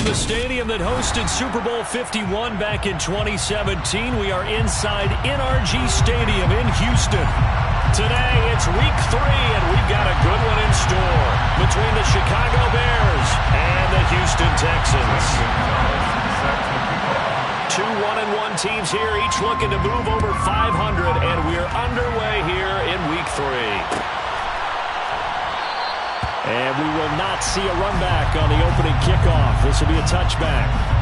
the stadium that hosted Super Bowl 51 back in 2017. We are inside NRG Stadium in Houston. Today, it's week 3, and we've got a good one in store between the Chicago Bears and the Houston Texans. Two 1-1 teams here, each looking to move over 500, and we're underway here in week 3. And we will not see a run back on the opening kickoff. This will be a touchback.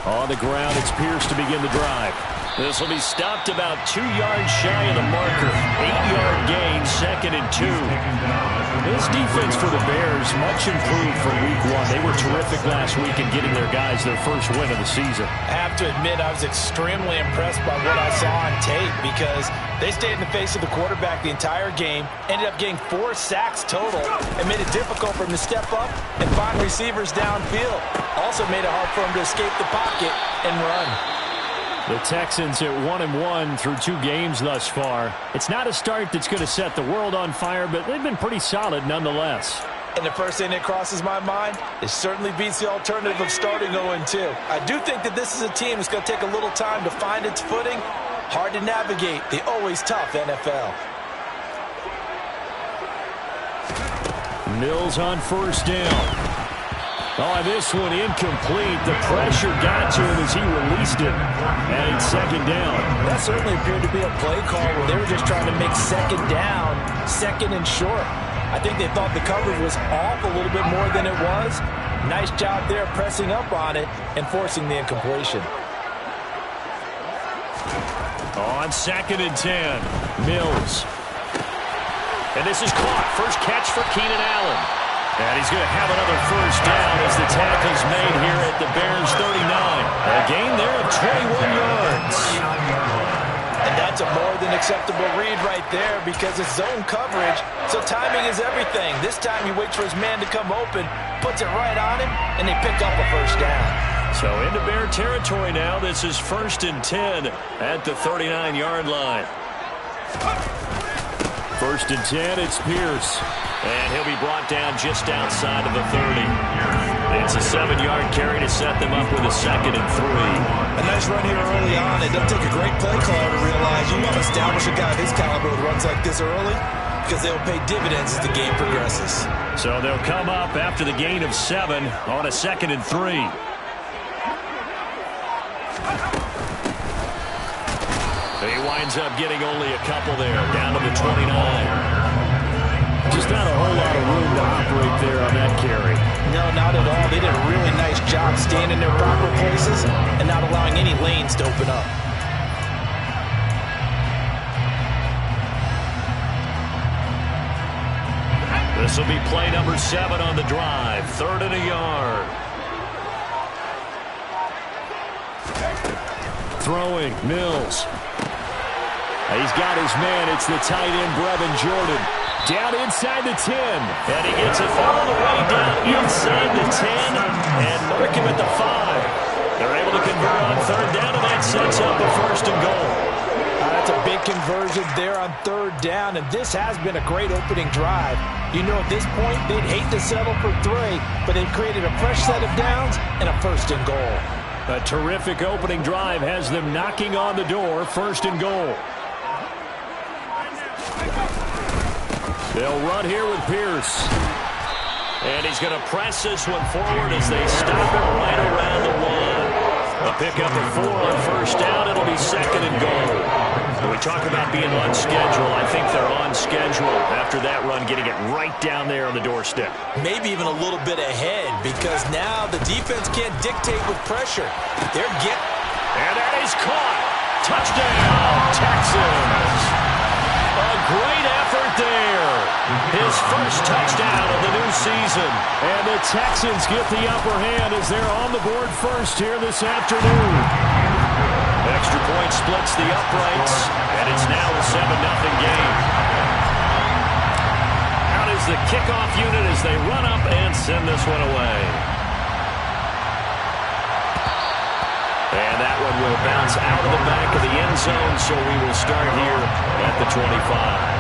On the ground, it's Pierce to begin the drive. This will be stopped about 2 yards shy of the marker. 8-yard gain, 2nd and 2. This defense for the Bears, much improved from week 1. They were terrific last week in getting their guys their first win of the season. I have to admit, I was extremely impressed by what I saw on tape because they stayed in the face of the quarterback the entire game, ended up getting 4 sacks total, and made it difficult for him to step up and find receivers downfield. Also made it hard for him to escape the pocket and run. The Texans at 1-1 through 2 games thus far. It's not a start that's going to set the world on fire, but they've been pretty solid nonetheless. And the first thing that crosses my mind, it certainly beats the alternative of starting 0-2. I do think that this is a team that's going to take a little time to find its footing. Hard to navigate the always tough NFL. Mills on first down. Oh, this one incomplete. The pressure got to him as he released it. And it's 2nd down. That certainly appeared to be a play call where they were just trying to make 2nd down, 2nd and short. I think they thought the coverage was off a little bit more than it was. Nice job there pressing up on it and forcing the incompletion. On 2nd and 10, Mills. And this is caught. First catch for Keenan Allen. And he's going to have another first down as the tackle's made here at the Bears 39. A gain there of 21 yards. And that's a more than acceptable read right there because it's zone coverage, so timing is everything. This time he waits for his man to come open, puts it right on him, and they pick up a first down. So into Bear territory now. This is 1st and 10 at the 39-yard line. 1st and 10, it's Pierce. And he'll be brought down just outside of the 30. It's a 7-yard carry to set them up with a 2nd and 3. A nice run here early on. It doesn't take a great play caller to realize you want to establish a guy of his caliber with runs like this early because they'll pay dividends as the game progresses. So they'll come up after the gain of 7 on a 2nd and 3. He winds up getting only a couple there, down to the 29. Just not a whole lot of room to operate there on that carry. No, not at all. They did a really nice job staying in their proper places and not allowing any lanes to open up. This will be play number 7 on the drive. 3rd and a yard. Throwing, Mills. He's got his man. It's the tight end, Brevin Jordan. Down inside the 10. And he gets it all the way down inside the 10. And mark him at the 5. They're able to convert on 3rd down, and that sets up a 1st and goal. That's a big conversion there on 3rd down, and this has been a great opening drive. You know, at this point, they'd hate to settle for 3, but they've created a fresh set of downs and a 1st and goal. A terrific opening drive has them knocking on the door. 1st and goal. They'll run here with Pierce. And he's going to press this one forward as they stop it right around the 1. A pickup of 4 on 1st down. It'll be 2nd and goal. When we talk about being on schedule, I think they're on schedule after that run, getting it right down there on the doorstep. Maybe even a little bit ahead because now the defense can't dictate with pressure. And that is caught. Touchdown, Texans. A great effort there. His first touchdown of the new season. And the Texans get the upper hand as they're on the board first here this afternoon. Extra point splits the uprights, and it's now a 7-0 game. Out is the kickoff unit as they run up and send this one away. And that one will bounce out of the back of the end zone, so we will start here at the 25.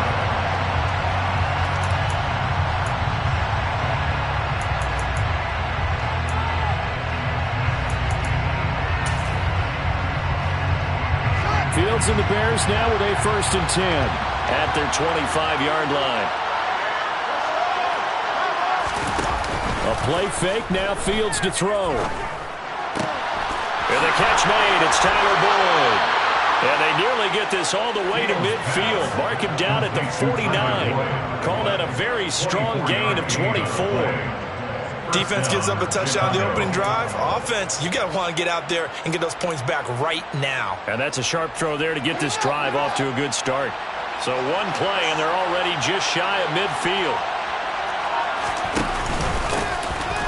Fields and the Bears now with a 1st and 10. At their 25-yard line. A play fake, now Fields to throw. And the catch made, it's Tyler Boyd. And they nearly get this all the way to midfield. Mark him down at the 49. Call that a very strong gain of 24. Defense gives up a touchdown the opening drive. Offense, you got to want to get out there and get those points back right now. And that's a sharp throw there to get this drive off to a good start. So one play, and they're already just shy of midfield.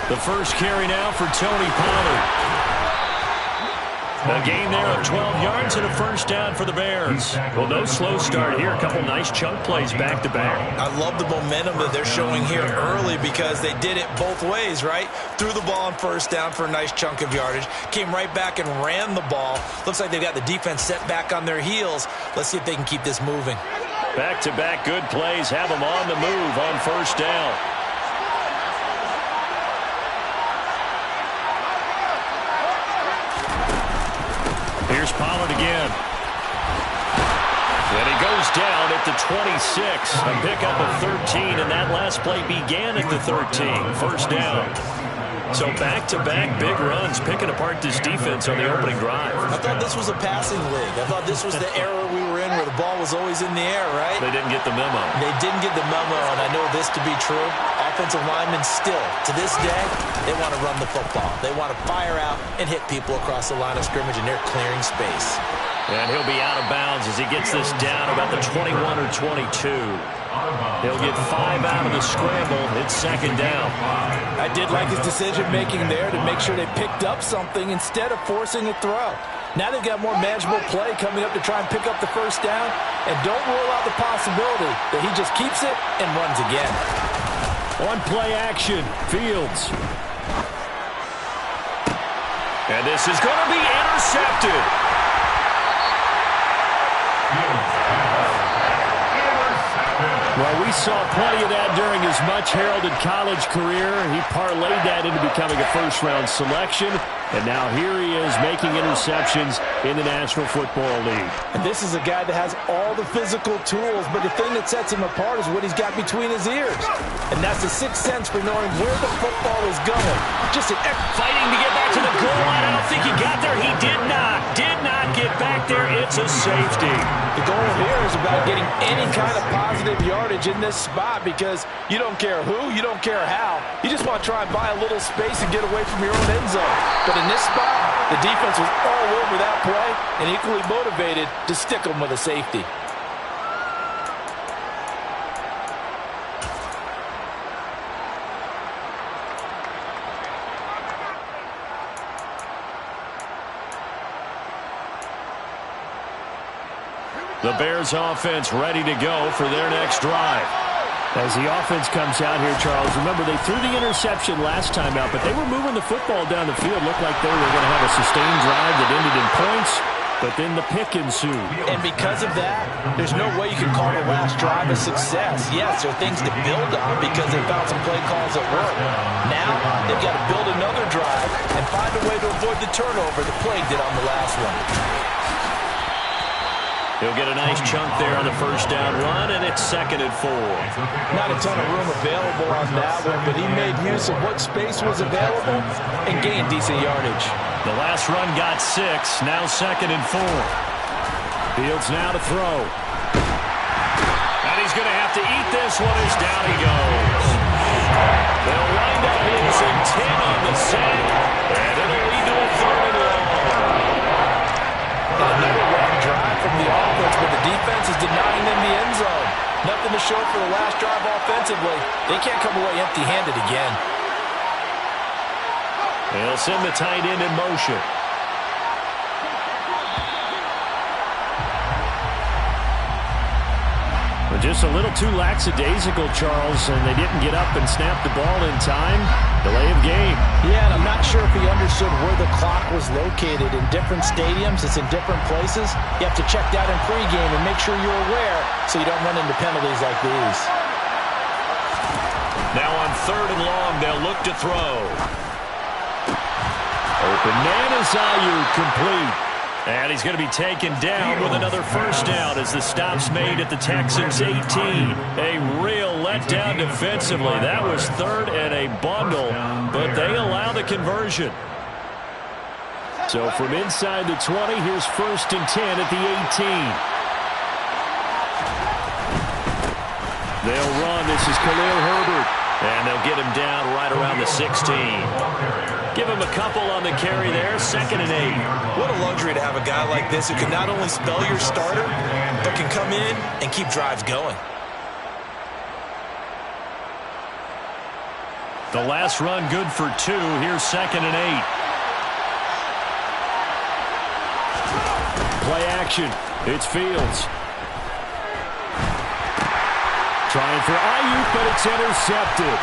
The first carry now for Tony Pollard. A gain there of 12 yards and a first down for the Bears. Well, no slow start here. A couple nice chunk plays back-to-back. I love the momentum that they're showing here early because they did it both ways, right? Threw the ball on first down for a nice chunk of yardage. Came right back and ran the ball. Looks like they've got the defense set back on their heels. Let's see if they can keep this moving. Back-to-back good plays have them on the move on first down. Here's Pollard again. And he goes down at the 26. A pickup of 13, and that last play began at the 13. First down. So back-to-back big runs, picking apart this defense on the opening drive. I thought this was a passing league. I thought this was the era we were in where the ball was always in the air, right? They didn't get the memo. They didn't get the memo, and I know this to be true. Offensive linemen still, to this day, they want to run the football. They want to fire out and hit people across the line of scrimmage, and they're clearing space. And he'll be out of bounds as he gets this down about the 21 or 22. He'll get 5 out of the scramble. It's second down. I did like his decision-making there to make sure they picked up something instead of forcing a throw. Now they've got more manageable play coming up to try and pick up the first down. And don't rule out the possibility that he just keeps it and runs again. On play action, Fields. And this is going to be intercepted. Well, we saw plenty of that during his much-heralded college career. He parlayed that into becoming a first-round selection, and now here he is making interceptions in the National Football League. And this is a guy that has all the physical tools, but the thing that sets him apart is what he's got between his ears. And that's the sixth sense for knowing where the football is going. Just fighting to get back to the goal line. I don't think he got there. He did not get back there. It's a safety. The goal here is about getting any kind of positive yardage in this spot because you don't care who, you don't care how. You just want to try and buy a little space and get away from your own end zone. But in this spot, the defense was all over that play and equally motivated to stick them with a safety. The Bears offense ready to go for their next drive. As the offense comes out here, Charles, remember they threw the interception last time out, but they were moving the football down the field. Looked like they were going to have a sustained drive that ended in points, but then the pick ensued. And because of that, there's no way you can call the last drive a success. Yes, there are things to build on because they found some play calls that work. Now, they've got to build another drive and find a way to avoid the turnover that plagued it on the last one. He'll get a nice chunk there on the first down run, and it's 2nd and 4. Not a ton of room available on that one, but he made use of what space was available and gained decent yardage. The last run got 6, now 2nd and 4. Fields now to throw. And he's going to have to eat this one as down he goes. They'll wind up losing 10 on the sack, and it'll lead to a 3rd and long. Another long drive from the offense, but the defense is denying them the end zone. their last drive offensively. They can't come away empty-handed again. They'll send the tight end in motion. Just a little too lackadaisical, Charles, and they didn't get up and snap the ball in time. Delay of game. Yeah, and I'm not sure if he understood where the clock was located. In different stadiums, it's in different places. You have to check that in pregame and make sure you're aware so you don't run into penalties like these. Now on 3rd and long, they'll look to throw. Open man is Ayuk, complete. And he's going to be taken down with another first down as the stop's made at the Texans' 18. A real letdown defensively. That was 3rd and a bundle, but they allow the conversion. So from inside the 20, here's 1st and 10 at the 18. They'll run. This is Khalil Herbert. And they'll get him down right around the 16. Give him a couple on the carry there. 2nd and 8. What a luxury to have a guy like this who can not only spell your starter, but can come in and keep drives going. The last run good for 2. Here's 2nd and 8. Play action. It's Fields. Trying for Ayuk, but it's intercepted.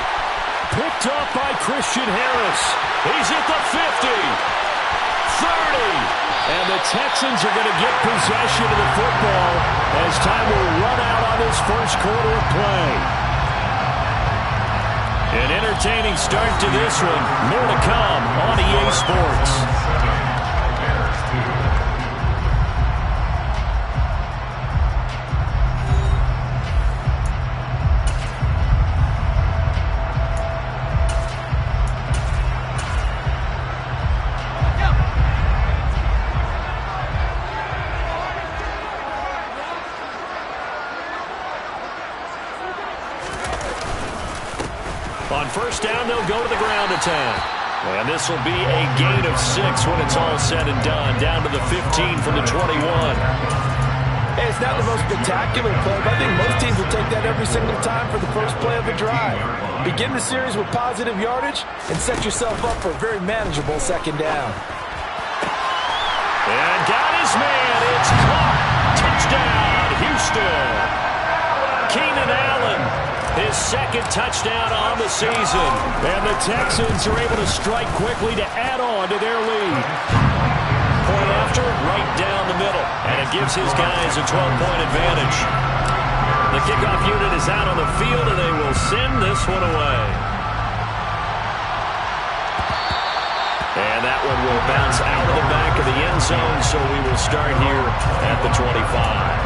Picked up by Christian Harris. He's at the 50. 30. And the Texans are going to get possession of the football as time will run out on this first quarter of play. An entertaining start to this one. More to come on EA Sports. On first down, they'll go to the ground attack. And this will be a gain of 6 when it's all said and done. Down to the 15 from the 21. Hey, it's not the most spectacular play, but I think most teams will take that every single time for the first play of the drive. Begin the series with positive yardage and set yourself up for a very manageable 2nd down. And got his man. It's caught. Touchdown, Houston. Keenan Allen. His 2nd touchdown on the season. And the Texans are able to strike quickly to add on to their lead. Point after, right down the middle. And it gives his guys a 12-point advantage. The kickoff unit is out on the field, and they will send this one away. And that one will bounce out of the back of the end zone, so we will start here at the 25.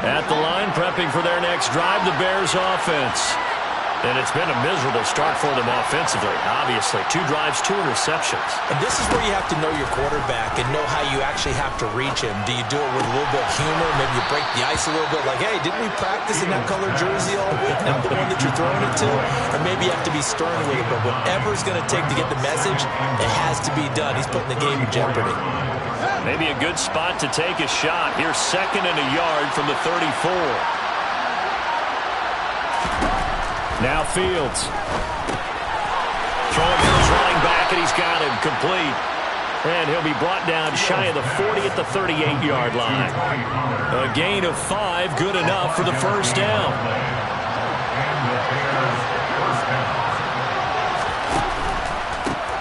At the line, prepping for their next drive, the Bears offense. And it's been a miserable start for them offensively, obviously. 2 drives, 2 interceptions. And this is where you have to know your quarterback and know how you actually have to reach him. Do you do it with a little bit of humor? Maybe you break the ice a little bit like, hey, didn't we practice in that color jersey all week? Not the one that you're throwing it to? Or maybe you have to be stern with it, but whatever it's going to take to get the message, it has to be done. He's putting the game in jeopardy. Maybe a good spot to take a shot. Here's 2nd and a yard from the 34. Now Fields. Throwing to his running back, and he's got him complete. And he'll be brought down shy of the 40 at the 38-yard line. A gain of 5, good enough for the first down.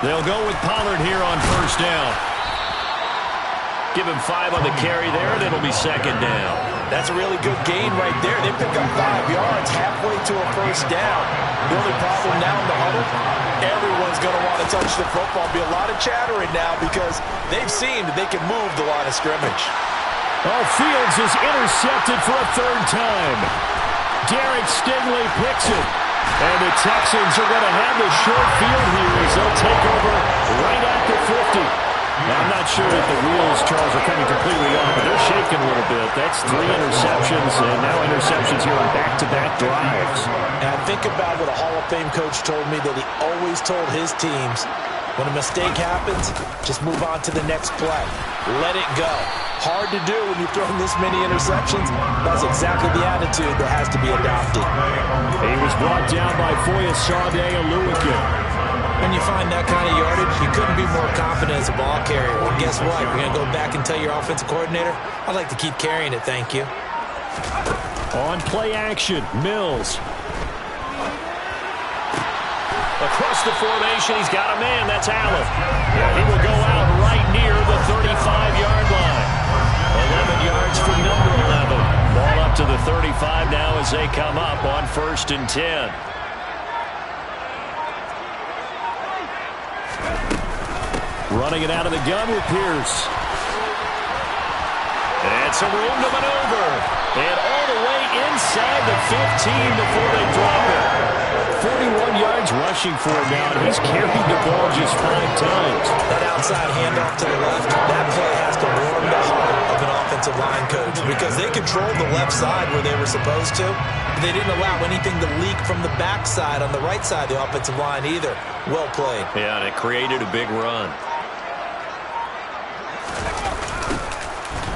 They'll go with Pollard here on first down. Give him 5 on the carry there, and it'll be 2nd down. That's a really good gain right there. They pick up 5 yards halfway to a first down. The only problem now in the huddle, everyone's going to want to touch the football. Be a lot of chattering now because they've seen that they can move the line of scrimmage. Oh, Fields is intercepted for a 3rd time. Derek Stingley picks it. And the Texans are going to have the short field here as they'll take over right at the 50. Now, I'm not sure that the wheels, Charles, are coming completely off, but they're shaking a little bit. That's 3 interceptions, and now interceptions here on back-to-back drives. And I think about what a Hall of Fame coach told me that he always told his teams, When a mistake happens, just move on to the next play. Let it go. Hard to do when you're throwing this many interceptions. That's exactly the attitude that has to be adopted. He was brought down by Foyesade Oluwakin. When you find that kind of yardage, you couldn't be more confident as a ball carrier. Well, guess what? You're going to go back and tell your offensive coordinator, I'd like to keep carrying it, thank you. On play action, Mills. Across the formation, he's got a man. That's Allen. He will go out right near the 35-yard line. 11 yards for number 11. Ball up to the 35 now as they come up on 1st and 10. Running it out of the gun with Pierce. And some room to maneuver. And all the way inside the 15 before they drop it. 41 yards rushing for him now, and he's carried the ball just 5 times. That outside handoff to the left, that play has to warm the heart of an offensive line coach because they controlled the left side where they were supposed to. But they didn't allow anything to leak from the backside on the right side of the offensive line either. Well played. Yeah, and it created a big run.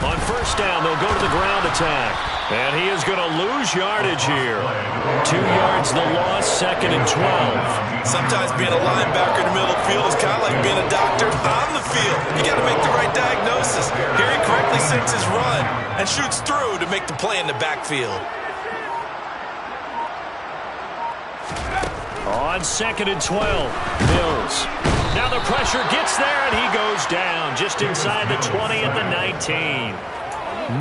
On 1st down, they'll go to the ground attack. And he is going to lose yardage here. 2 yards the loss, 2nd and 12. Sometimes being a linebacker in the middle of the field is kind of like being a doctor on the field. You got to make the right diagnosis. Here he correctly sets his run and shoots through to make the play in the backfield. On 2nd and 12, Mills. Now the pressure gets there, and he goes down just inside the 20 at the 19.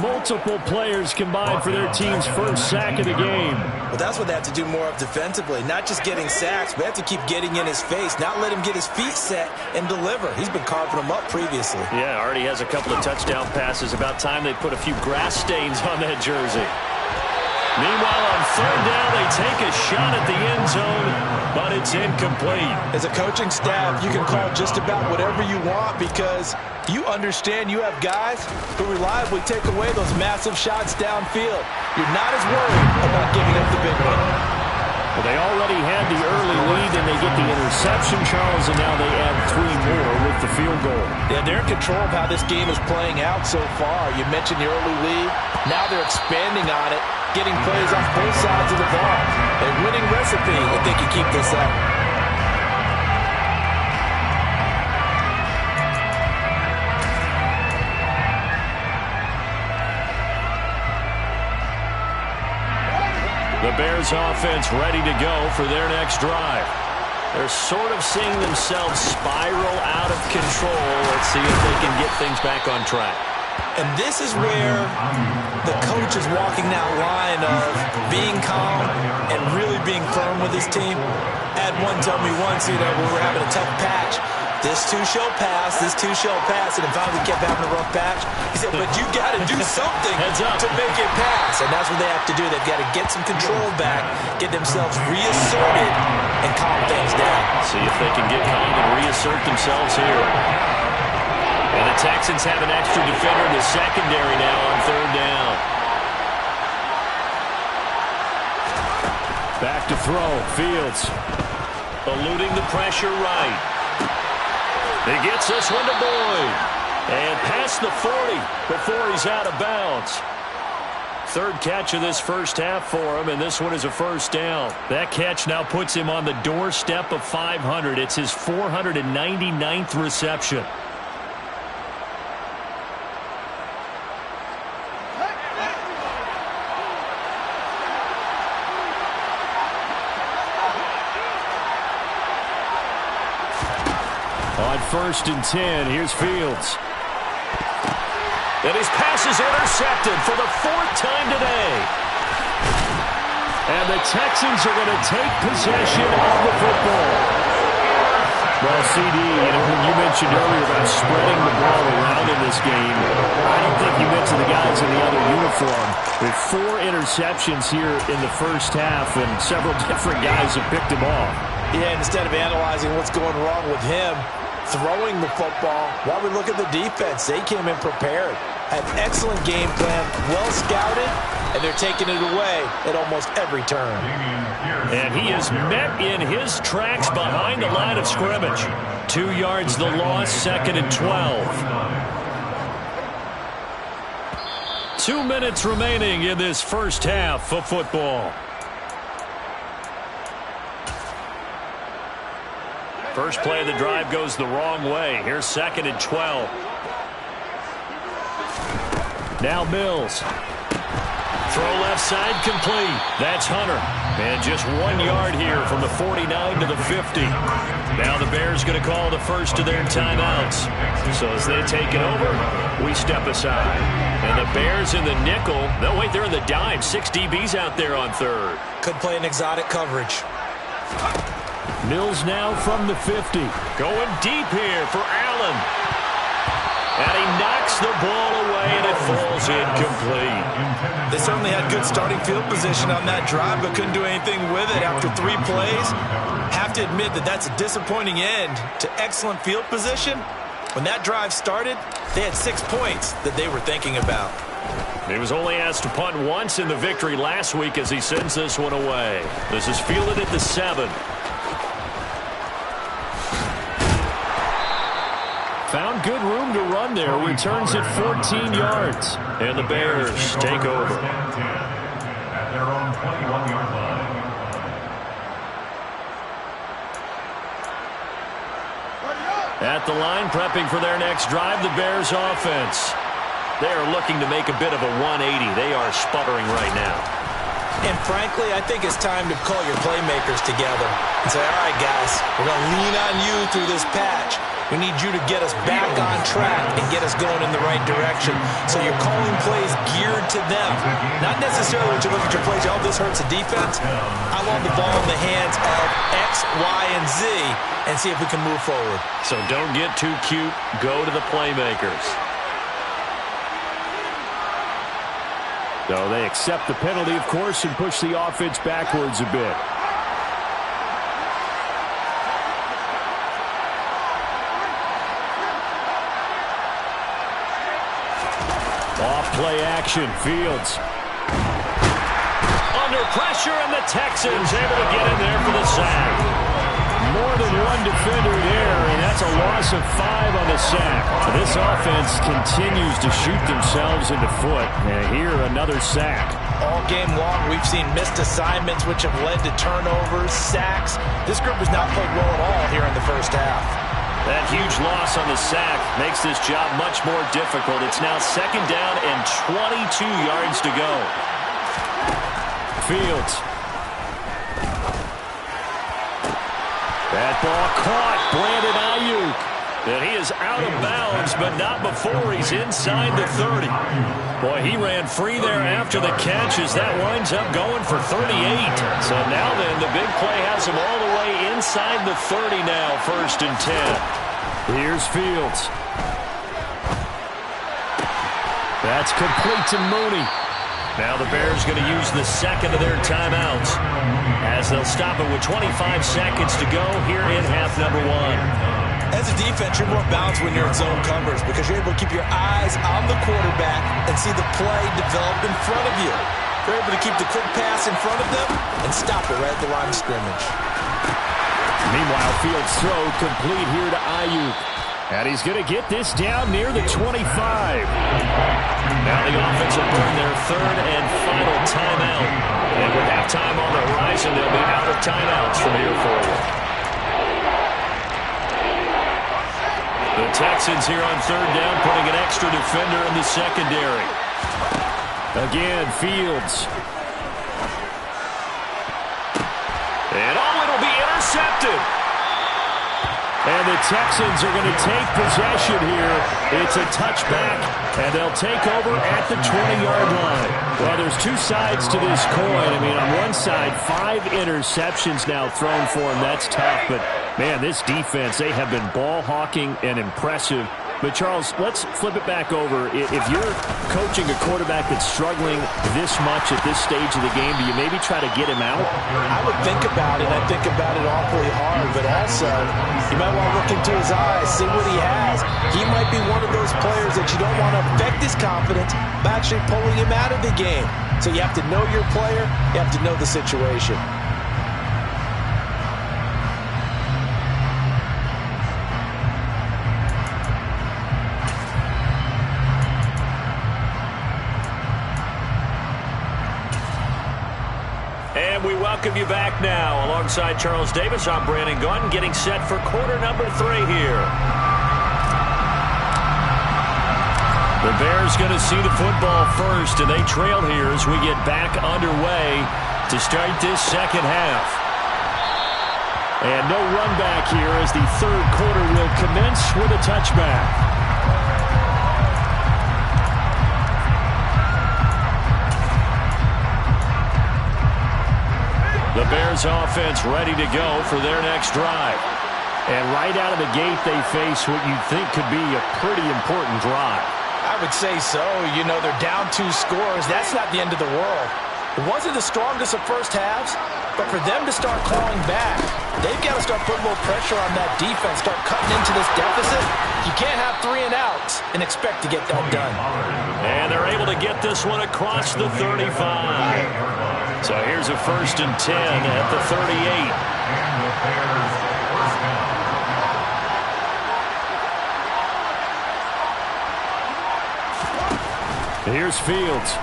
Multiple players combined for their team's first sack of the game. Well, that's what they have to do more of defensively. Not just getting sacks, but they have to keep getting in his face, not let him get his feet set and deliver. He's been carving them up previously. Yeah, already has a couple of touchdown passes. About time they put a few grass stains on that jersey. Meanwhile, on 3rd down, they take a shot at the end zone, but it's incomplete. As a coaching staff, you can call just about whatever you want because you understand you have guys who reliably take away those massive shots downfield. You're not as worried about giving up the big one. Well, they already had the early lead, and they get the interception, Charles, and now they add 3 more with the field goal. Yeah, they're in control of how this game is playing out so far. You mentioned the early lead. Now they're expanding on it, getting plays off both sides of the ball. A winning recipe if they can keep this up. The Bears offense ready to go for their next drive. They're sort of seeing themselves spiral out of control. Let's see if they can get things back on track. And this is where the coach is walking that line of being calm and really being firm with his team. I had one tell me once, when we were having a tough patch, this too shall pass, this too shall pass, and finally we kept having a rough patch. He said, but you got to do something to make it pass, and that's what they have to do. They've got to get some control back, get themselves reasserted, and calm things down. See if they can get calm and reassert themselves here. And the Texans have an extra defender in the secondary now on 3rd down. Back to throw, Fields. Eluding the pressure right. He gets this one to Boyd. And past the 40 before he's out of bounds. 3rd catch of this first half for him, and this one is a 1st down. That catch now puts him on the doorstep of 500. It's his 499th reception. On 1st and 10, here's Fields. And his pass is intercepted for the 4th time today. And the Texans are going to take possession of the football. Well, CD, when you mentioned earlier about spreading the ball around in this game, I don't think you mentioned the guys in the other uniform. With 4 interceptions here in the first half, and several different guys have picked them off. Yeah, instead of analyzing what's going wrong with him, throwing the football. While we look at the defense, they came in prepared. Had excellent game plan, well scouted, and they're taking it away at almost every turn. And he is met in his tracks behind the line of scrimmage. 2 yards the loss, 2nd and 12. 2 minutes remaining in this first half of football. First play of the drive goes the wrong way. Here's 2nd and 12. Now Mills. Throw left side complete. That's Hunter. And just 1 yard here from the 49 to the 50. Now the Bears going to call the first of their timeouts. So as they take it over, we step aside. And the Bears in the nickel. No, wait, they're in the dime. 6 DBs out there on third. Could play an exotic coverage. Mills now from the 50. Going deep here for Allen. And he knocks the ball away, and it falls incomplete. They certainly had good starting field position on that drive, but couldn't do anything with it after 3 plays. Have to admit that that's a disappointing end to excellent field position. When that drive started, they had 6 points that they were thinking about. He was only asked to punt once in the victory last week as he sends this one away. This is fielded at the 7. Found good room to run there. Returns it 14 yards. And the Bears take over. At their own 21-yard line. At the line, prepping for their next drive, the Bears offense. They are looking to make a bit of a 180. They are sputtering right now. And frankly, I think it's time to call your playmakers together and say, all right, guys, we're going to lean on you through this patch. We need you to get us back on track and get us going in the right direction. So you're calling plays geared to them. Not necessarily when you look at your plays, oh, this hurts the defense. I want the ball in the hands of X, Y, and Z and see if we can move forward. So don't get too cute. Go to the playmakers. So they accept the penalty, of course, and push the offense backwards a bit. Off-play action, Fields. Under pressure, and the Texans able to get in there for the sack. More than one defender there, and that's a loss of 5 on the sack. This offense continues to shoot themselves in the foot. And here, another sack. All game long, we've seen missed assignments, which have led to turnovers, sacks. This group has not played well at all here in the first half. That huge loss on the sack makes this job much more difficult. It's now 2nd down and 22 yards to go. Fields. That ball caught. Brandon Ayuk. And he is out of bounds, but not before he's inside the 30. Boy, he ran free there after the catch as that winds up going for 38. So now then, the big play has him all the way inside the 30 now, 1st and 10. Here's Fields. That's complete to Mooney. Now the Bears going to use the 2nd of their timeouts as they'll stop it with 25 seconds to go here in half number 1. As a defense, you're more balanced when you're in zone coverage because you're able to keep your eyes on the quarterback and see the play develop in front of you. You're able to keep the quick pass in front of them and stop it right at the line of scrimmage. Meanwhile, Fields' throw complete here to Ayuk. And he's going to get this down near the 25. Now the offense will burn their 3rd and final timeout. And with halftime on the horizon, they'll be out of timeouts from here forward. The Texans here on 3rd down, putting an extra defender in the secondary. Again, Fields. And it'll be intercepted. And the Texans are going to take possession here. It's a touchback, and they'll take over at the 20-yard line. Well, there's 2 sides to this coin. I mean, on one side, 5 interceptions now thrown for him. That's tough. But, man, this defense, they have been ball hawking and impressive. But, Charles, let's flip it back over. If you're coaching a quarterback that's struggling this much at this stage of the game, do you maybe try to get him out? I would think about it. I think about it awfully hard. But also, you might want to look into his eyes, see what he has. He might be one of those players that you don't want to affect his confidence by actually pulling him out of the game. So you have to know your player. You have to know the situation. And we welcome you back now. Alongside Charles Davis, I'm Brandon Gaudin, getting set for quarter number 3 here. The Bears going to see the football first, and they trail here as we get back underway to start this second half. And no run back here as the third quarter will commence with a touchback. The Bears offense ready to go for their next drive. And right out of the gate, they face what you'd think could be a pretty important drive. I would say so. You know, they're down 2 scores. That's not the end of the world. It wasn't the strongest of first halves, but for them to start clawing back, they've got to start putting a little pressure on that defense, start cutting into this deficit. You can't have 3 and outs and expect to get that done. And they're able to get this one across the 35. So here's a 1st and 10 at the 38. Here's Fields.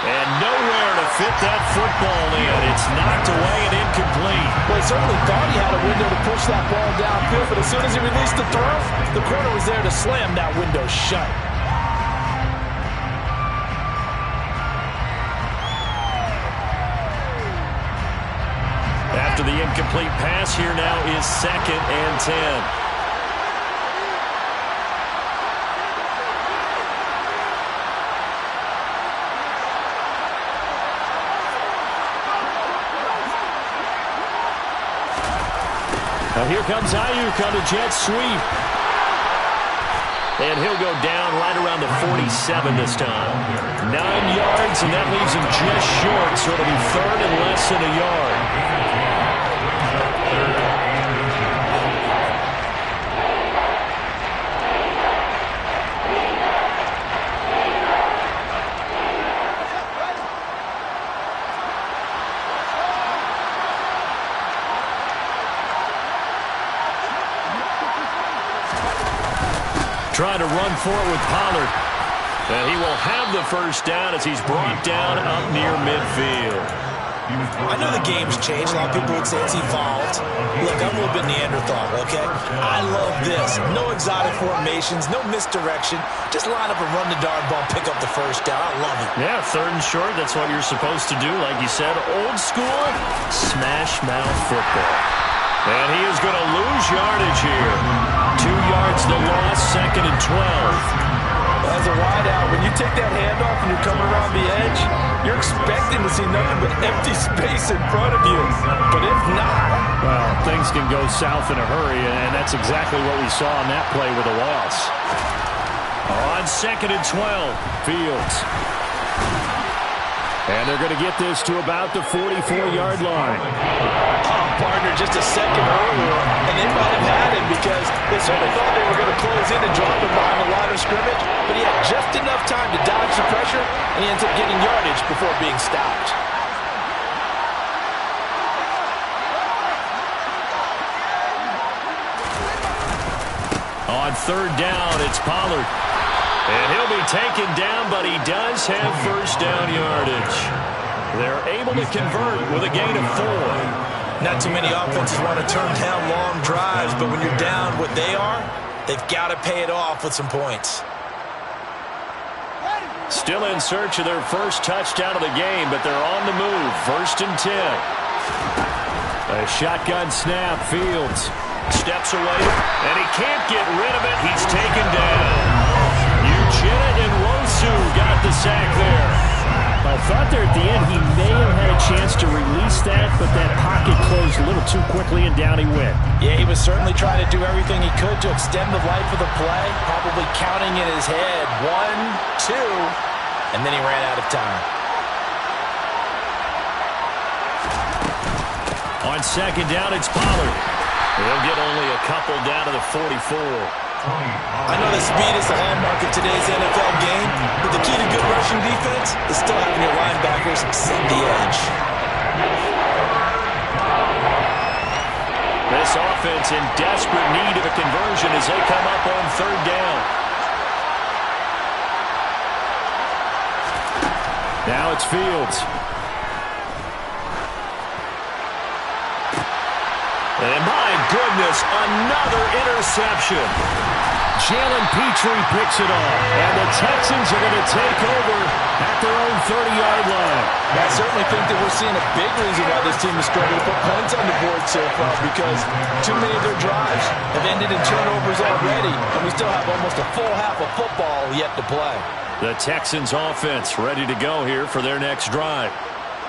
And nowhere to fit that football in. It's knocked away and incomplete. Well, he certainly thought he had a window to push that ball downfield, but as soon as he released the throw, the corner was there to slam that window shut. After the incomplete pass, here now is 2nd and 10. Now here comes Ayuk on a jet sweep. And he'll go down right around the 47 this time. 9 yards, and that leaves him just short, so it'll be 3rd and less than a yard. Trying to run for it with Pollard. And he will have the first down as he's brought down up near midfield. I know the game's changed. A lot of people would say it's evolved. Look, I'm a little bit Neanderthal, okay? I love this. No exotic formations, no misdirection. Just line up and run the darn ball, pick up the first down. I love it. Yeah, 3rd and short. That's what you're supposed to do. Like you said, old school, smash mouth football. And he is going to lose yardage here. 2 yards the loss, 2nd and 12. As a wideout, when you take that handoff and you're coming around the edge, you're expecting to see nothing but empty space in front of you. But if not, well, things can go south in a hurry, and that's exactly what we saw on that play with a loss. On 2nd and 12, Fields. And they're going to get this to about the 44-yard line. Partner just a second earlier, and they might have had him because they certainly thought they were going to close in and drop him behind the line of scrimmage, but he had just enough time to dodge the pressure, and he ends up getting yardage before being stopped. On 3rd down, it's Pollard. And he'll be taken down, but he does have first down yardage. They're able to convert with a gain of 4. Not too many offenses want to turn down long drives, but when you're down what they are, they've got to pay it off with some points. Still in search of their first touchdown of the game, but they're on the move. 1st and 10. A shotgun snap, Fields. Steps away, and he can't get rid of it. He's taken down. Uchenna and Wosu got the sack there. Well, thought there at the end he may have had a chance to release that, but that pocket closed a little too quickly, and down he went. Yeah, he was certainly trying to do everything he could to extend the life of the play, probably counting in his head 1, 2, and then he ran out of time. On second down, it's Pollard. He'll get only a couple down to the 44. I know that speed is the hallmark of today's NFL game, but the key to good rushing defense is still having your linebackers set the edge. This offense in desperate need of a conversion as they come up on third down. Now it's Fields. And my goodness, another interception. Jalen Petrie picks it off, and the Texans are going to take over at their own 30-yard line. I certainly think that we're seeing a big reason why this team is struggling to put points on the board so far, because too many of their drives have ended in turnovers already, and we still have almost a full half of football yet to play. The Texans offense ready to go here for their next drive.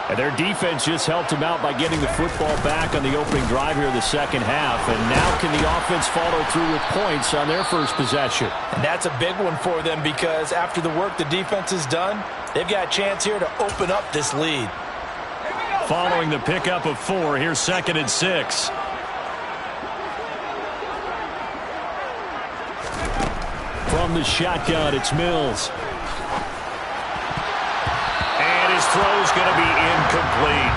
And their defense just helped them out by getting the football back on the opening drive here in the second half. And now can the offense follow through with points on their first possession? And that's a big one for them, because after the work the defense has done, they've got a chance here to open up this lead. Following the pickup of 4, here's 2nd and 6. From the shotgun, it's Mills. His throw's going to be incomplete.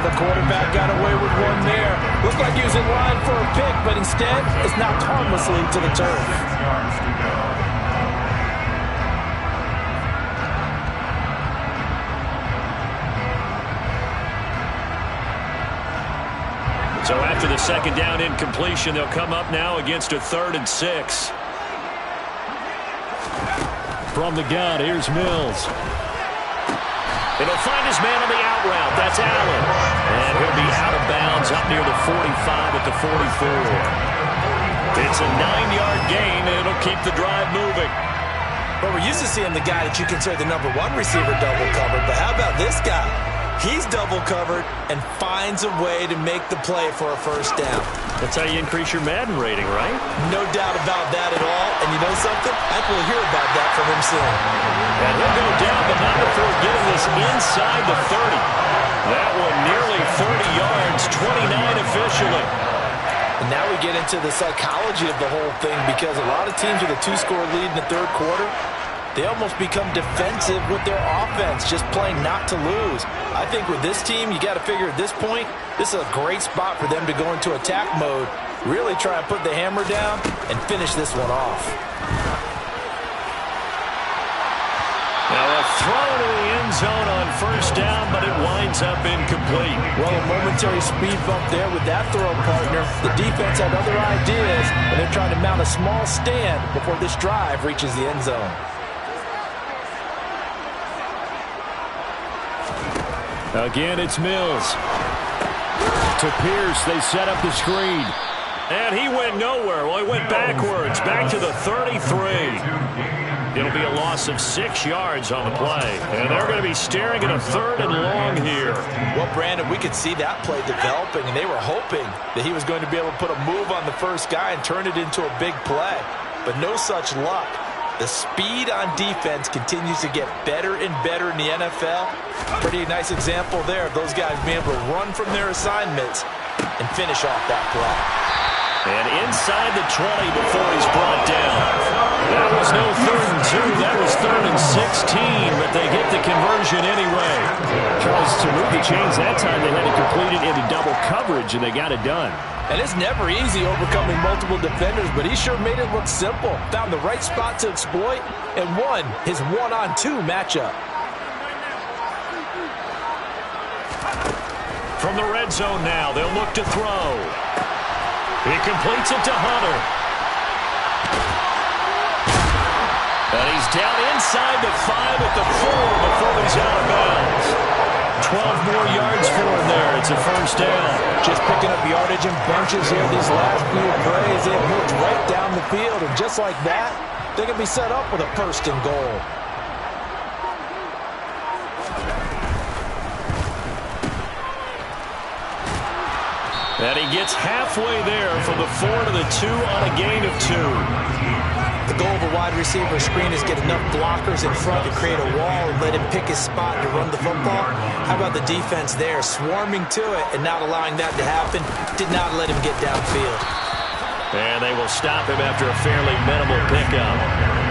The quarterback got away with one there. Looked like he was in line for a pick, but instead it's knocked harmlessly to the turf. So after the second down incompletion, they'll come up now against a 3rd and 6. From the gun, here's Mills. It'll find his man on the out route. That's Allen. And he'll be out of bounds up near the 45 at the 44. It's a 9-yard gain, and it'll keep the drive moving. But we're used to seeing the guy that you consider the #1 receiver double covered. But how about this guy? He's double covered and finds a way to make the play for a first down. That's how you increase your Madden rating, right? No doubt about that at all. And you know something? I think we'll hear about that from him soon. And he'll go down, but not before getting this inside the 30. That one nearly 30 yards, 29 officially. And now we get into the psychology of the whole thing, because a lot of teams with a 2-score lead in the third quarter, they almost become defensive with their offense, just playing not to lose. I think with this team, you got to figure at this point, this is a great spot for them to go into attack mode, really try and put the hammer down and finish this one off. Now a throw to the end zone on first down, but it winds up incomplete. Well, a momentary speed bump there with that throw, partner. The defense had other ideas, and they're trying to mount a small stand before this drive reaches the end zone. Again, it's Mills. To Pierce, they set up the screen. And he went nowhere. Well, he went backwards, back to the 33. It'll be a loss of 6 yards on the play. And they're going to be staring at a 3rd and long here. Well, Brandon, we could see that play developing, and they were hoping that he was going to be able to put a move on the first guy and turn it into a big play. But no such luck. The speed on defense continues to get better and better in the NFL. Pretty nice example there of those guys being able to run from their assignments and finish off that play. And inside the 20 before he's brought down. That was no 3rd and 2. That was 3rd and 16, but they get the conversion anyway. Charles, to move the chains that time, they had to complete it into double coverage, and they got it done. And it's never easy overcoming multiple defenders, but he sure made it look simple. Found the right spot to exploit and won his 1-on-2 matchup. From the red zone now, they'll look to throw. He completes it to Hunter. And he's down inside the 5 at the 4 before he's out of bounds. 12 more yards for him there. It's a first down. Just picking up yardage in bunches here these last few plays. They've moved right down the field, and just like that, they're going to be set up with a 1st and goal. And he gets halfway there from the 4 to the 2 on a gain of 2. The goal of a wide receiver screen is get enough blockers in front to create a wall and let him pick his spot to run the football. How about the defense there, swarming to it and not allowing that to happen? Did not let him get downfield. And they will stop him after a fairly minimal pickup.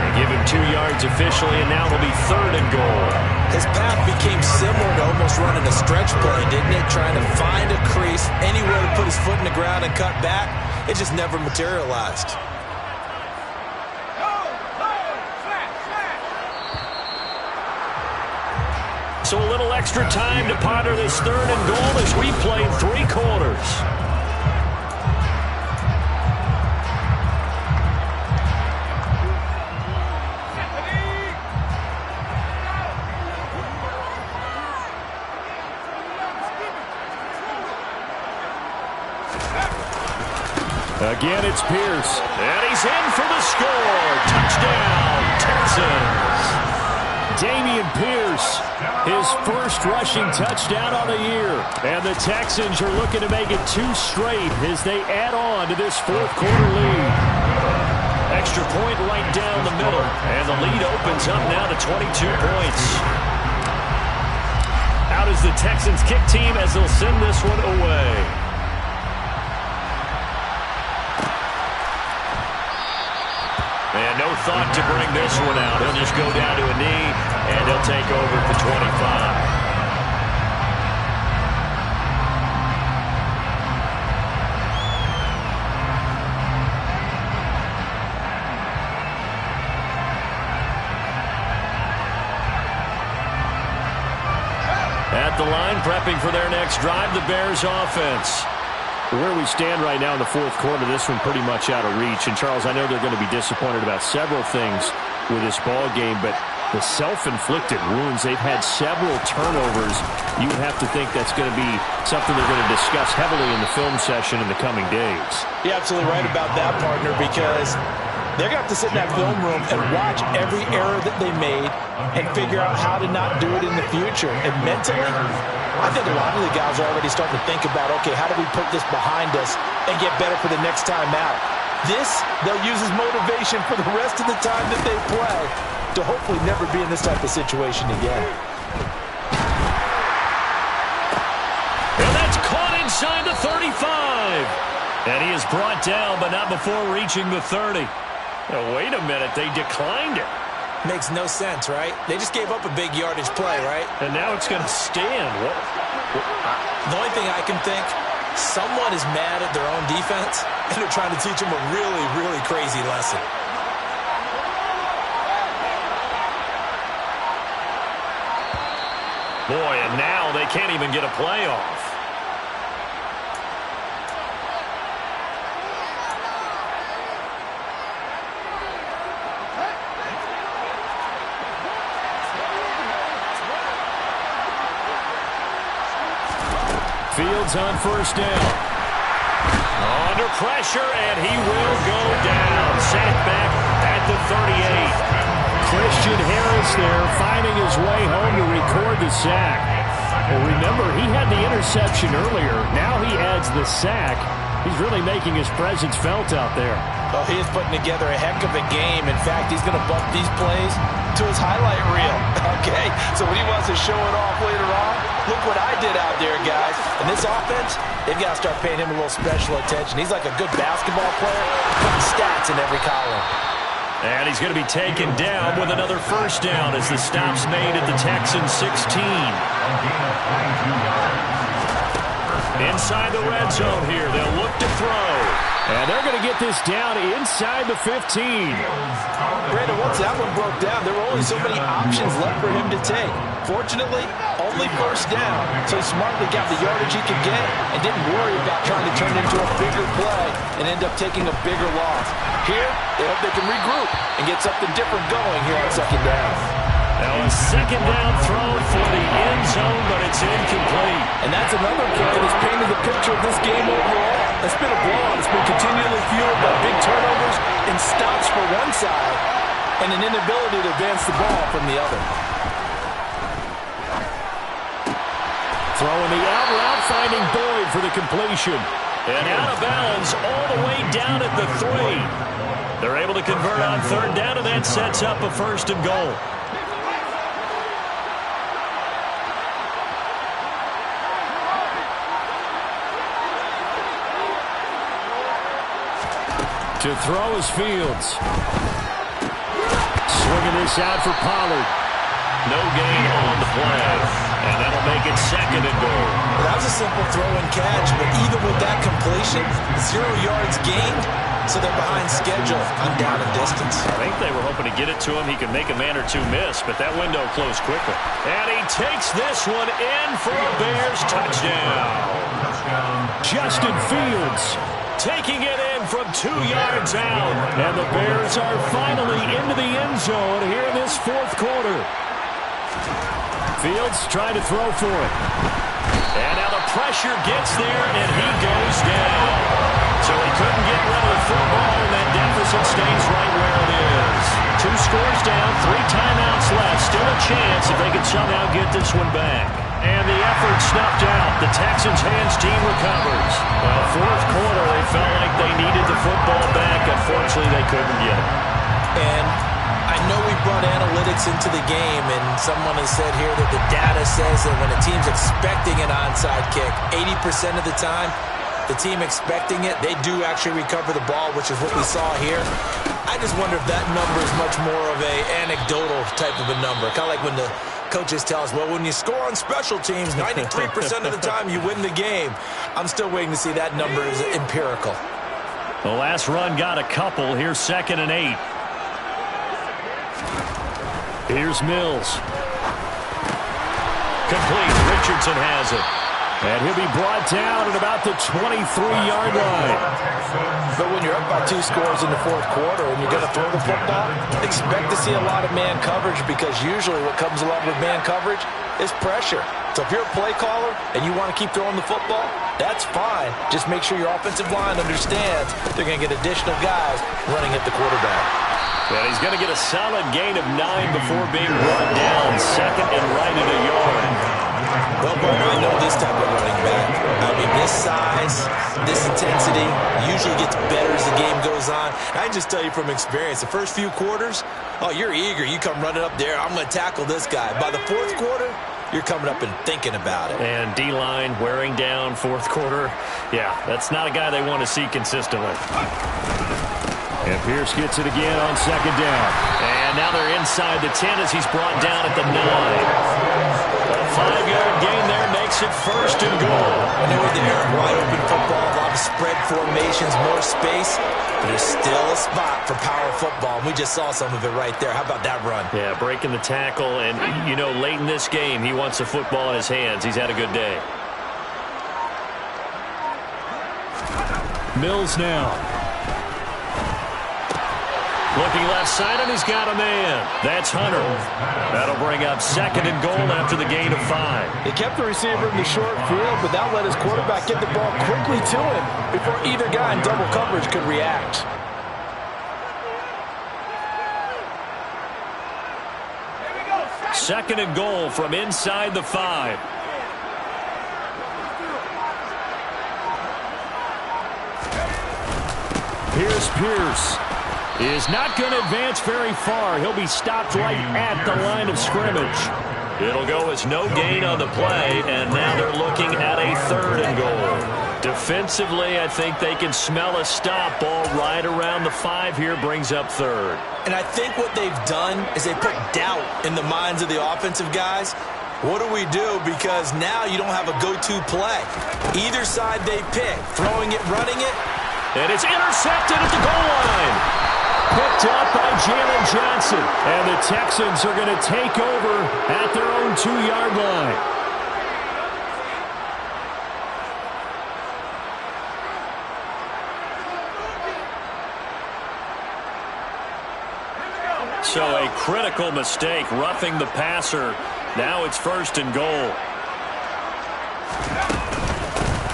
They give him 2 yards officially, and now it'll be 3rd and goal. His path became similar to almost running a stretch play, didn't it? Trying to find a crease, anywhere to put his foot in the ground and cut back. It just never materialized. So a little extra time to ponder this 3rd and goal as we played 3 quarters. Again, it's Pierce. And he's in for the score. Touchdown, Texans. Dameon Pierce, his first rushing touchdown on the year. And the Texans are looking to make it 2 straight as they add on to this 4th quarter lead. Extra point right down the middle. And the lead opens up now to 22 points. Out is the Texans kick team as they'll send this one away. And no thought to bring this one out. He'll just go down to a knee, and he'll take over at the 25. At the line, prepping for their next drive, the Bears offense. Where we stand right now in the 4th quarter, this one pretty much out of reach. And, Charles, I know they're going to be disappointed about several things with this ball game, but the self-inflicted wounds, they've had several turnovers. You would have to think that's going to be something they're going to discuss heavily in the film session in the coming days. You're absolutely right about that, partner, because they're going to have to sit in that film room and watch every error that they made and figure out how to not do it in the future. And mentally, I think a lot of the guys are already starting to think about, okay, how do we put this behind us and get better for the next time out? This, they'll use as motivation for the rest of the time that they play to hopefully never be in this type of situation again. And that's caught inside the 35. And he is brought down, but not before reaching the 30. Now, wait a minute, they declined it. Makes no sense, right? They just gave up a big yardage play, right? And now it's going to stand. What? The only thing I can think, someone is mad at their own defense, and they're trying to teach them a really, really crazy lesson. Boy, and now they can't even get a play off. Fields on 1st down. Under pressure, and he will go down. Sacked back at the 38. Christian Harris there finding his way home to record the sack. Well, remember, he had the interception earlier. Now he adds the sack. He's really making his presence felt out there. Oh, he is putting together a heck of a game. In fact, he's going to bump these plays to his highlight reel. Okay, so when he wants to show it off later on, look what I did out there, guys. And this offense, they've got to start paying him a little special attention. He's like a good basketball player, putting stats in every column. And he's going to be taken down with another 1st down as the stop's made at the Texans 16. Inside the red zone here, they'll look to throw. And they're going to get this down inside the 15. Brandon, once that one broke down, there were only so many options left for him to take. Fortunately, only 1st down, so he smartly got the yardage he could get and didn't worry about trying to turn it into a bigger play and end up taking a bigger loss. Here, they hope they can regroup and get something different going here on 2nd down. Now a 2nd down throw for the end zone, but it's incomplete. And that's another play that's painted the picture of this game overall. It's been a blowout. It's been continually fueled by big turnovers and stops for one side and an inability to advance the ball from the other. Throwing the out route, finding Boyd for the completion. And out of bounds all the way down at the 3. They're able to convert on third down, and that sets up a first and goal. To throw is Fields. Swinging this out for Pollard. No gain on the play. And that'll make it second and goal. That was a simple throw and catch, but even with that completion, 0 yards gained, so they're behind schedule on down and distance. I think they were hoping to get it to him. He could make a man or two miss, but that window closed quickly. And he takes this one in for a Bears touchdown. Justin Fields taking it in from 2 yards out. And the Bears are finally into the end zone here in this fourth quarter. Fields trying to throw for it. And now the pressure gets there, and he goes down. So he couldn't get rid of the football, and that deficit stays right where it is. 2 scores down, 3 timeouts left. Still a chance if they can somehow get this one back. And the effort snuffed out. The Texans' hands team recovers. Well, fourth quarter, they felt like they needed the football back. Unfortunately, they couldn't get it. And I know we brought analytics into the game, and someone has said here that the data says that when a team's expecting an onside kick, 80% of the time, the team expecting it, they do actually recover the ball, which is what we saw here. I just wonder if that number is much more of a anecdotal type of a number. Kind of like when the coaches tell us, well, when you score on special teams, 93% of the time you win the game. I'm still waiting to see that number is empirical. The last run got a couple. Here's 2nd and 8. Here's Mills. Complete. Richardson has it. And he'll be brought down at about the 23-yard line. But when you're up by 2 scores in the fourth quarter and you're going to throw the football, expect to see a lot of man coverage, because usually what comes along with man coverage is pressure. So if you're a play caller and you want to keep throwing the football, that's fine. Just make sure your offensive line understands they're going to get additional guys running at the quarterback. And he's going to get a solid gain of 9 before being brought down. 2nd and right at a yard. Well, I know this type of running back. I mean, this size, this intensity usually gets better as the game goes on. I can just tell you from experience, the first few quarters, oh, you're eager. You come running up there, I'm going to tackle this guy. By the fourth quarter, you're coming up and thinking about it. And D-line wearing down fourth quarter. Yeah, that's not a guy they want to see consistently. And Pierce gets it again on 2nd down. And now they're inside the 10 as he's brought down at the 9. A 5-yard gain there makes it 1st and goal. I know they're wide open football, a lot of spread formations, more space, but there's still a spot for power football. And we just saw some of it right there. How about that run? Yeah, breaking the tackle, and, you know, late in this game, he wants the football in his hands. He's had a good day. Mills now. Looking left side, and he's got a man. That's Hunter. That'll bring up 2nd and goal after the gain of 5. He kept the receiver in the short field, but that let his quarterback get the ball quickly to him before either guy in double coverage could react. Second and goal from inside the 5. Here's Pierce. Is not going to advance very far. He'll be stopped right at the line of scrimmage. It'll go as no gain on the play, and now they're looking at a 3rd and goal. Defensively, I think they can smell a stop ball right around the 5 here, brings up 3rd. And I think what they've done is they put doubt in the minds of the offensive guys. What do we do? Because now you don't have a go-to play. Either side they pick, throwing it, running it. And it's intercepted at the goal line. Picked up by Jalen Johnson. And the Texans are going to take over at their own 2-yard line. So a critical mistake, roughing the passer. Now it's 1st and goal.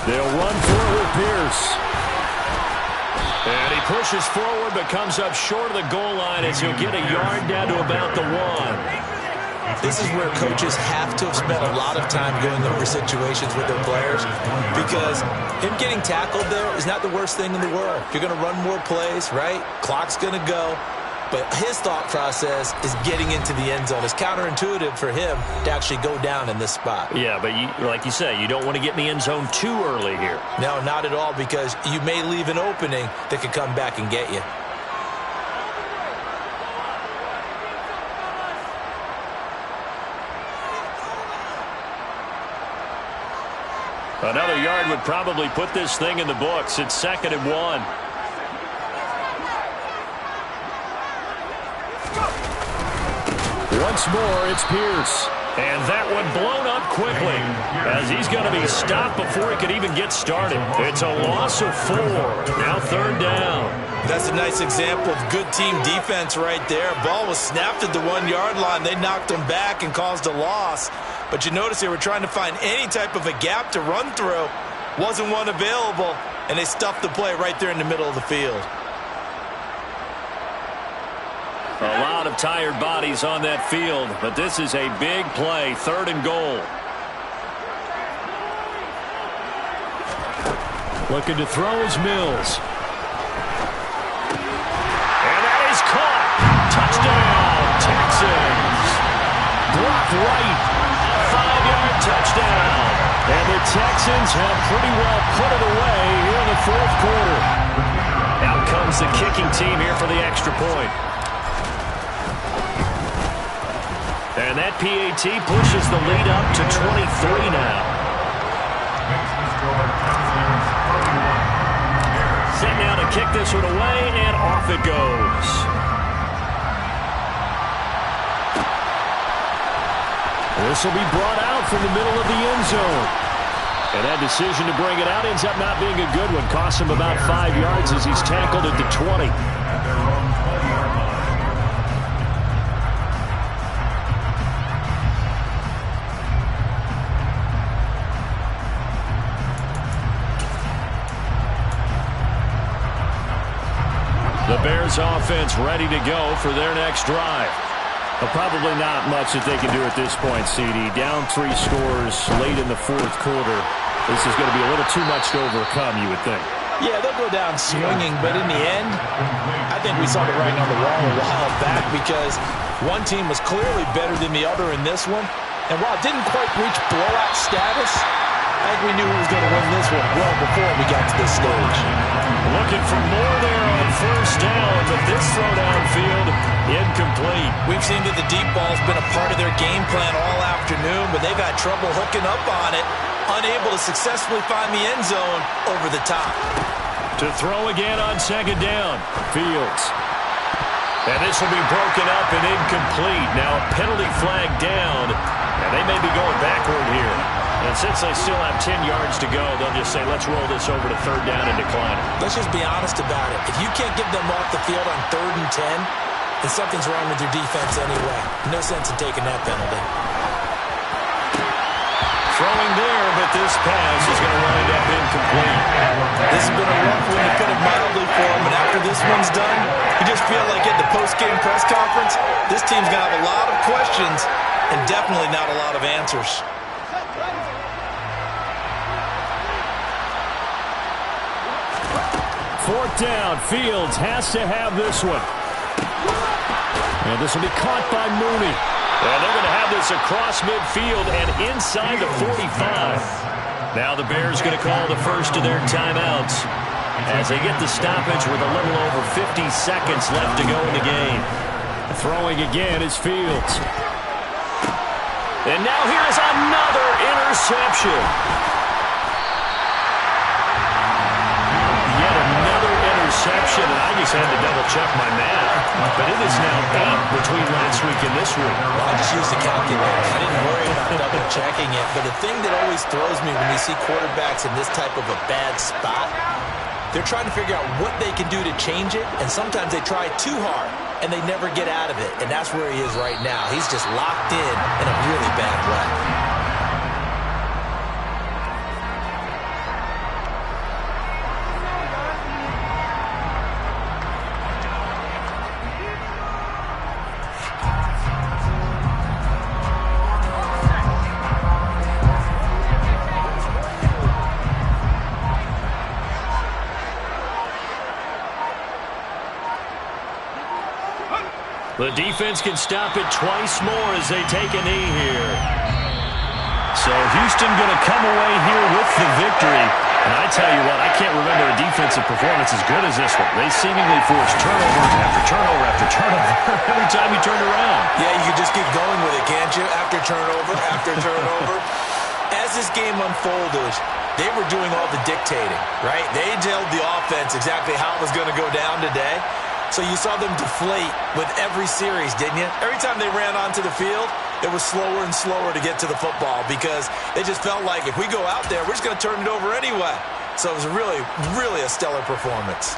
They'll run for it with Pierce. And he pushes forward but comes up short of the goal line as he'll get a yard down to about the 1. This is where coaches have to have spent a lot of time going over situations with their players, because him getting tackled there is not the worst thing in the world. You're going to run more plays, right? Clock's going to go. But his thought process is getting into the end zone. It's counterintuitive for him to actually go down in this spot. Yeah, but like you say, you don't want to get in the end zone too early here. No, not at all, because you may leave an opening that could come back and get you. Another yard would probably put this thing in the books. It's 2nd and 1. Once more, it's Pierce. And that one blown up quickly, as he's going to be stopped before he could even get started. It's a loss of 4. Now 3rd down. That's a nice example of good team defense right there. Ball was snapped at the 1-yard line. They knocked him back and caused a loss. But you notice they were trying to find any type of a gap to run through. Wasn't one available, and they stuffed the play right there in the middle of the field. A lot of tired bodies on that field, but this is a big play, 3rd and goal. Looking to throw is Mills. And that is caught. Touchdown, Texans. Blocked right. A 5-yard touchdown. And the Texans have pretty well put it away here in the 4th quarter. Out comes the kicking team here for the extra point. And that PAT pushes the lead up to 23 now. Set now to kick this one away, and off it goes. This will be brought out from the middle of the end zone. And that decision to bring it out ends up not being a good one. Costs him about 5 yards as he's tackled at the 20. The Bears offense ready to go for their next drive. Well, probably not much that they can do at this point, CD. Down 3 scores late in the 4th quarter. This is going to be a little too much to overcome, you would think. Yeah, they'll go down swinging, but in the end, I think we saw the writing on the wall a while back, because one team was clearly better than the other in this one. And while it didn't quite reach blowout status, I think we knew who was going to win this one well before we got to this stage. Looking for more there on 1st down, but this throw downfield incomplete. We've seen that the deep ball's been a part of their game plan all afternoon, but they've had trouble hooking up on it, unable to successfully find the end zone over the top. To throw again on 2nd down, Fields. And this will be broken up and incomplete. Now a penalty flag down, and they may be going backward here. And since they still have 10 yards to go, they'll just say, let's roll this over to 3rd down and decline it. Let's just be honest about it. If you can't get them off the field on 3rd and 10, then something's wrong with your defense anyway. No sense in taking that penalty. Throwing there, but this pass is going to wind up incomplete. This has been a rough one, to put it mildly, for him. And after this one's done, you just feel like at the post-game press conference, this team's going to have a lot of questions and definitely not a lot of answers. Fourth down, Fields has to have this one. And this will be caught by Mooney. And they're going to have this across midfield and inside the 45. Now the Bears going to call the first of their timeouts as they get the stoppage with a little over 50 seconds left to go in the game. Throwing again is Fields. And now here's another interception. Interception, and I just had to double-check my math. But it is now 8 between last week and this week. Well, I just used the calculator. I didn't worry about double-checking it. But the thing that always throws me when you see quarterbacks in this type of a bad spot, they're trying to figure out what they can do to change it, and sometimes they try too hard, and they never get out of it. And that's where he is right now. He's just locked in a really bad way. The defense can stop it twice more as they take a knee here. So Houston going to come away here with the victory. And I tell you what, I can't remember a defensive performance as good as this one. They seemingly forced turnover after turnover after turnover every time you turned around. Yeah, you can just keep going with it, can't you? After turnover, after turnover. As this game unfolded, they were doing all the dictating, right? They told the offense exactly how it was going to go down today. So you saw them deflate with every series, didn't you? Every time they ran onto the field, it was slower and slower to get to the football because they just felt like if we go out there, we're just going to turn it over anyway. So it was really, really a stellar performance.